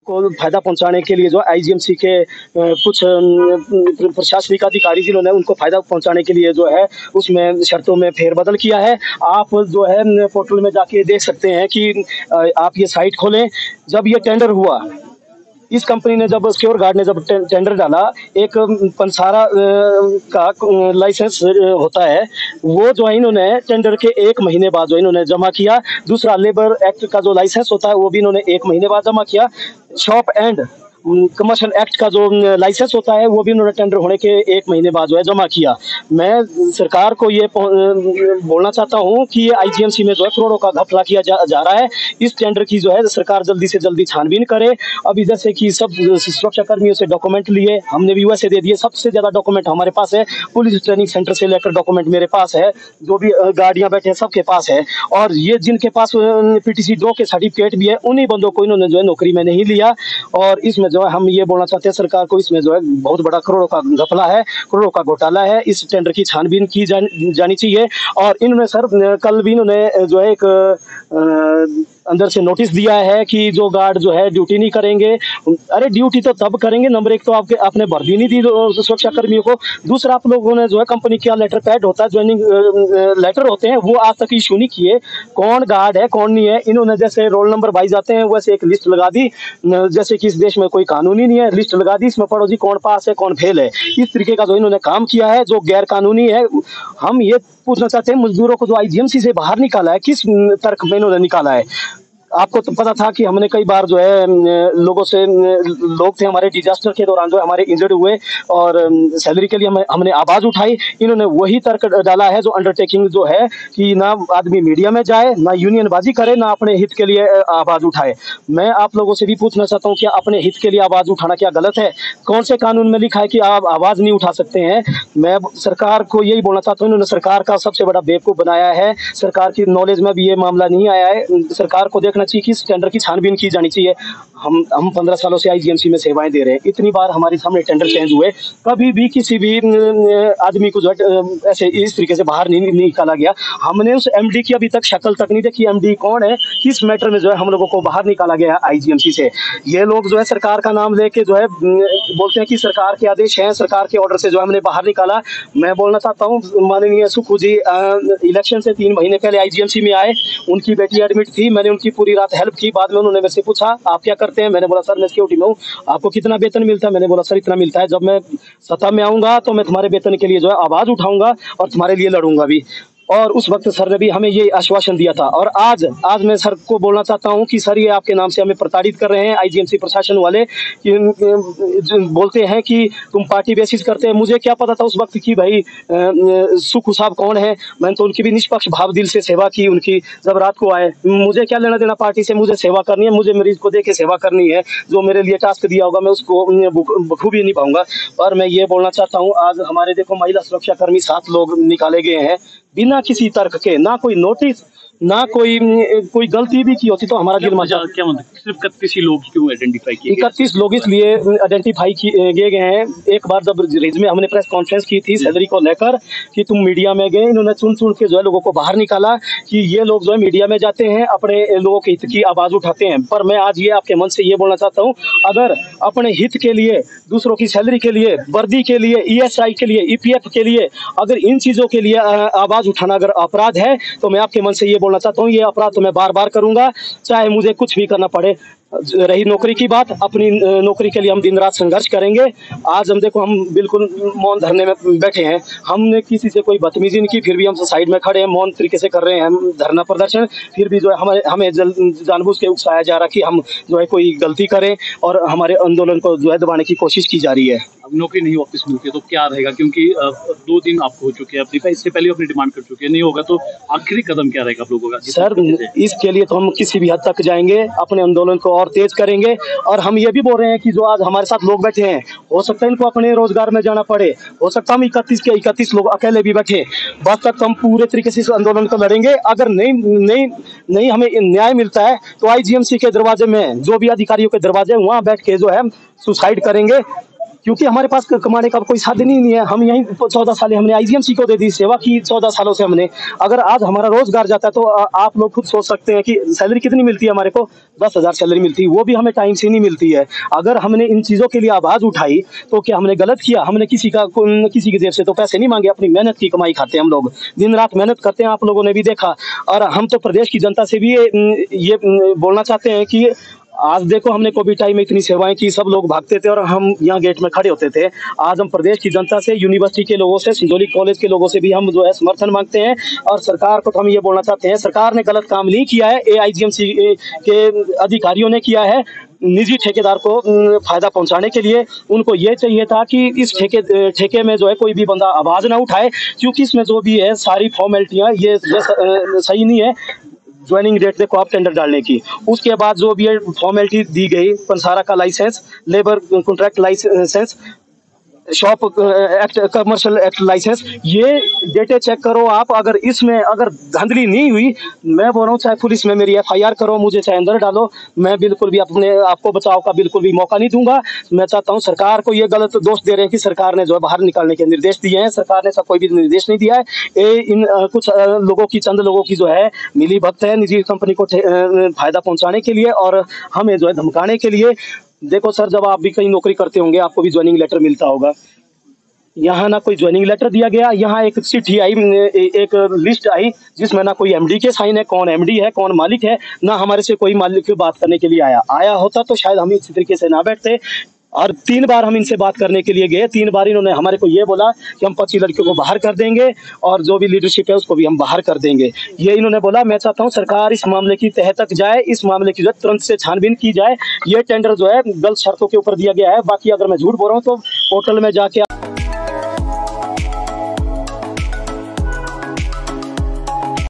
को फायदा पहुंचाने के लिए जो आईजीएमसी के कुछ प्रशासनिक अधिकारी जिन्होंने उनको फायदा पहुंचाने के लिए जो है उसमें शर्तों में फेरबदल किया है। आप जो है पोर्टल में जाके देख सकते हैं कि आप ये साइट खोलें। जब ये टेंडर हुआ, इस कंपनी ने जब सिक्योर गार्ड ने जब टेंडर डाला, एक पंसारा का लाइसेंस होता है, वो जो है इन्होंने टेंडर के 1 महीने बाद जो इन्होंने जमा किया। दूसरा लेबर एक्ट का जो लाइसेंस होता है वो भी इन्होंने 1 महीने बाद जमा किया। शॉप एंड कमर्शियल एक्ट का जो लाइसेंस होता है वो भी उन्होंने टेंडर होने के 1 महीने बाद जो है जमा किया। मैं सरकार को ये बोलना चाहता हूँ कि ये आईजीएमसी में जो है करोड़ों का घपला किया जा रहा है। इस टेंडर की जो है सरकार जल्दी से जल्दी छानबीन करे। अभी जैसे कि सब सुरक्षा कर्मियों से डॉक्यूमेंट लिए, हमने भी वैसे दे दिए। सबसे ज्यादा डॉक्यूमेंट हमारे पास है, पुलिस ट्रेनिंग सेंटर से लेकर डॉक्यूमेंट मेरे पास है, जो भी गाड़ियां बैठे हैं सबके पास है। और ये जिनके पास पीटीसी 2 के सर्टिफिकेट भी है, उन्हीं बंदों को इन्होंने जो है नौकरी में नहीं लिया। और इसमें जो है हम ये बोलना चाहते हैं सरकार को, इसमें जो है बहुत बड़ा करोड़ों का घपला है, करोड़ों का घोटाला है। इस टेंडर की छानबीन की जानी चाहिए। और इन्होंने सर कल भी इन्होंने जो है एक अंदर से नोटिस दिया है कि जो गार्ड जो है ड्यूटी नहीं करेंगे। अरे ड्यूटी तो तब करेंगे, नंबर 1 तो आपने भर्ती नहीं दी सुरक्षा कर्मियों को। दूसरा, आप लोगों ने जो है कंपनी का लेटर पैड होता है, ज्वाइनिंग लेटर होते हैं, वो आज तक इशू नहीं किए। कौन गार्ड है कौन नहीं है, इन्होंने जैसे रोल नंबर वाइज आते हैं वैसे एक लिस्ट लगा दी, जैसे कि इस देश में कोई कानून ही नहीं है। लिस्ट लगा दी, इसमें पढ़ो जी कौन पास है कौन फेल है। इस तरीके का जो इन्होंने काम किया है जो गैर कानूनी है। हम ये पूछना चाहते हैं, मजदूरों को जो आईजीएमसी से बाहर निकाला है, किस तर्क में इन्होंने निकाला है? आपको तो पता था कि हमने कई बार जो है लोगों से, लोग थे हमारे डिजास्टर के दौरान जो हमारे इंजर्ड हुए और सैलरी के लिए हमने आवाज उठाई। इन्होंने वही तर्क डाला है जो अंडरटेकिंग जो है कि ना आदमी मीडिया में जाए, ना यूनियनबाजी करे, ना अपने हित के लिए आवाज उठाए। मैं आप लोगों से भी पूछना चाहता हूँ कि अपने हित के लिए आवाज उठाना क्या गलत है? कौन से कानून में लिखा है कि आप आवाज नहीं उठा सकते हैं? मैं सरकार को यही बोलना चाहता हूँ, इन्होंने सरकार का सबसे बड़ा बेवकूफ बनाया है। सरकार की नॉलेज में भी ये मामला नहीं आया है। सरकार को देखना चाहिए कि इस टेंडर की छानबीन की जानी चाहिए। हम 15 सालों से आईजीएमसी में सेवाएं दे रहे हैं, इतनी बार हमारे सामने टेंडर चेंज हुए, कभी भी किसी भी आदमी को जो ऐसे इस तरीके से बाहर नहीं निकाला गया। हमने उस एमडी की अभी तक शक्ल तक नहीं देखी, एमडी कौन है, किस मैटर में जो है हम लोगों को बाहर निकाला गया आईजीएमसी से। ये लोग जो है सरकार का नाम लेके जो है बोलते हैं कि सरकार के आदेश हैं, सरकार के ऑर्डर से जो हमने बाहर निकाला। मैं बोलना चाहता हूँ, माननीय सुखू जी इलेक्शन से 3 महीने पहले आईजीएमसी में आए, उनकी बेटी एडमिट थी, मैंने उनकी पूरी रात हेल्प की। बाद में उन्होंने मेरे से पूछा आप क्या करते हैं, मैंने बोला सर मैं सिक्योरिटी में हूँ। आपको कितना वेतन मिलता है? मैंने बोला सर इतना मिलता है। जब मैं सत्ता में आऊंगा तो मैं तुम्हारे वेतन के लिए जो है आवाज उठाऊंगा और तुम्हारे लिए लड़ूंगा भी। और उस वक्त सर ने भी हमें ये आश्वासन दिया था। और आज मैं सर को बोलना चाहता हूं कि सर ये आपके नाम से हमें प्रताड़ित कर रहे हैं आईजीएमसी प्रशासन वाले, कि बोलते हैं कि तुम पार्टी बेसिस करते हैं। मुझे क्या पता था उस वक्त कि भाई सुखू साहब कौन है। मैंने तो उनकी भी निष्पक्ष भाव दिल से सेवा की उनकी, जब रात को आए। मुझे क्या लेना देना पार्टी से, मुझे सेवा करनी है, मुझे मरीज को देख के सेवा करनी है। जो मेरे लिए टास्क दिया होगा मैं उसको बखूबी निभाऊंगा। और मैं ये बोलना चाहता हूँ, आज हमारे देखो महिला सुरक्षा कर्मी 7 लोग निकाले गए हैं बिना किसी तर्क के, ना कोई नोटिस, ना कोई गलती भी की होती तो हमारा दिल मचा। क्या मतलब सिर्फ 31 लोग क्यों आइडेंटिफाई किए? 31 लोग इसलिए आइडेंटिफाई किए गए हैं। एक बार जब रिज में हमने प्रेस कॉन्फ्रेंस की थी सैलरी को लेकर कि तुम मीडिया में गए, इन्होंने चुन के जो है लोगों को बाहर निकाला कि ये लोग जो है मीडिया में जाते हैं, अपने लोगों के हित की आवाज उठाते हैं। पर मैं आज ये आपके मन से ये बोलना चाहता हूँ, अगर अपने हित के लिए, दूसरों की सैलरी के लिए, वर्दी के लिए, ईएसआई के लिए, ईपीएफ के लिए, अगर इन चीजों के लिए आवाज उठाना अगर अपराध है तो मैं आपके मन से ये बोलना चाहता हूँ, ये अपराध तो मैं बार बार करूंगा, चाहे मुझे कुछ भी करना पड़े। रही नौकरी की बात, अपनी नौकरी के लिए हम दिन रात संघर्ष करेंगे। आज हम देखो हम बिल्कुल मौन धरने में बैठे हैं, हमने किसी से कोई बदतमीजी नहीं की, फिर भी हम साइड में खड़े हैं, मौन तरीके से कर रहे हैं धरना प्रदर्शन। फिर भी जो है हमें जानबूझ के उकसाया जा रहा कि हम जो है कोई गलती करें और हमारे आंदोलन को जो है दबाने की कोशिश की जा रही है। अब नौकरी नहीं वापस मिलती तो क्या रहेगा? क्योंकि 2 दिन आपको हो चुके हैं, अपनी इससे पहले अपनी डिमांड कर चुके हैं, नहीं होगा तो आखिरी कदम क्या रहेगा आप लोगों का? सर इसके लिए तो हम किसी भी हद तक जाएंगे, अपने आंदोलन को और तेज करेंगे। और हम ये भी बोल रहे हैं कि जो आज हमारे साथ लोग बैठे हैं, हो सकता है इनको अपने रोजगार में जाना पड़े, हो सकता है हम 31 के 31 लोग अकेले भी बैठे, बस तक हम पूरे तरीके से इस आंदोलन को लड़ेंगे। अगर नहीं हमें न्याय मिलता है तो आईजीएमसी के दरवाजे में, जो भी अधिकारियों के दरवाजे, वहां बैठ के जो है सुसाइड करेंगे। क्योंकि हमारे पास कमाने का कोई साधन ही नहीं है। हम यहीं 14 साल हमने आईजीएमसी को दे दी, सेवा की 14 सालों से हमने। अगर आज हमारा रोजगार जाता है तो आप लोग खुद सोच सकते हैं कि सैलरी कितनी मिलती है हमारे को, 10,000 सैलरी मिलती है, वो भी हमें टाइम से नहीं मिलती है। अगर हमने इन चीज़ों के लिए आवाज़ उठाई तो क्या हमने गलत किया? हमने किसी की जेब से तो पैसे नहीं मांगे, अपनी मेहनत की कमाई खाते हैं हम लोग, दिन रात मेहनत करते हैं, आप लोगों ने भी देखा। और हम तो प्रदेश की जनता से भी ये बोलना चाहते हैं कि आज देखो हमने कोविड टाइम में इतनी सेवाएं की, सब लोग भागते थे और हम यहाँ गेट में खड़े होते थे। आज हम प्रदेश की जनता से, यूनिवर्सिटी के लोगों से, सिंधोली कॉलेज के लोगों से भी हम जो है समर्थन मांगते हैं। और सरकार को तो हम ये बोलना चाहते हैं, सरकार ने गलत काम नहीं किया है, AIGMC के अधिकारियों ने किया है निजी ठेकेदार को फायदा पहुंचाने के लिए। उनको ये चाहिए था कि इस ठेके में जो है कोई भी बंदा आवाज ना उठाए, क्योंकि इसमें जो भी है सारी फॉर्मेलिटियां ये सही नहीं है। ज्वाइनिंग डेट देखो आप टेंडर डालने की, उसके बाद जो भी है फॉर्मेलिटी दी गई, पंसारा का licence, labour contract licence, shop act, commercial act licence, ये डेटे चेक करो आप। अगर इसमें अगर धांधली नहीं हुई, मैं बोल रहा हूँ चाहे पुलिस में मेरी FIR करो, मुझे चाहे अंदर डालो, मैं बिल्कुल भी अपने आपको बचाव का बिल्कुल भी मौका नहीं दूंगा। मैं चाहता हूँ, सरकार को ये गलत दोष दे रहे हैं कि सरकार ने जो है बाहर निकालने के निर्देश दिए हैं, सरकार ने सब कोई भी निर्देश नहीं दिया है। इन कुछ लोगों की, चंद लोगों की जो है मिली भगत है निजी कंपनी को फायदा पहुंचाने के लिए और हमें जो है धमकाने के लिए। देखो सर, जब आप भी कहीं नौकरी करते होंगे आपको भी ज्वाइनिंग लेटर मिलता होगा। यहाँ ना कोई ज्वाइनिंग लेटर दिया गया, यहाँ एक चिट्ठी आई, एक लिस्ट आई जिसमें ना कोई MD के साइन है, कौन MD है, कौन मालिक है, ना हमारे से कोई मालिक की बात करने के लिए आया होता तो शायद हम इस तरीके से ना बैठते। और 3 बार हम इनसे बात करने के लिए गए, 3 बार इन्होंने हमारे को ये बोला कि हम 25 लड़कियों को बाहर कर देंगे और जो भी लीडरशिप है उसको भी हम बाहर कर देंगे, ये इन्होंने बोला। मैं चाहता हूं सरकार इस मामले की तह तक जाए, इस मामले की जो तुरंत से छानबीन की जाए। ये टेंडर जो है गलत शर्तों के ऊपर दिया गया है। बाकी अगर मैं झूठ बोल रहा हूँ तो पोर्टल में जाके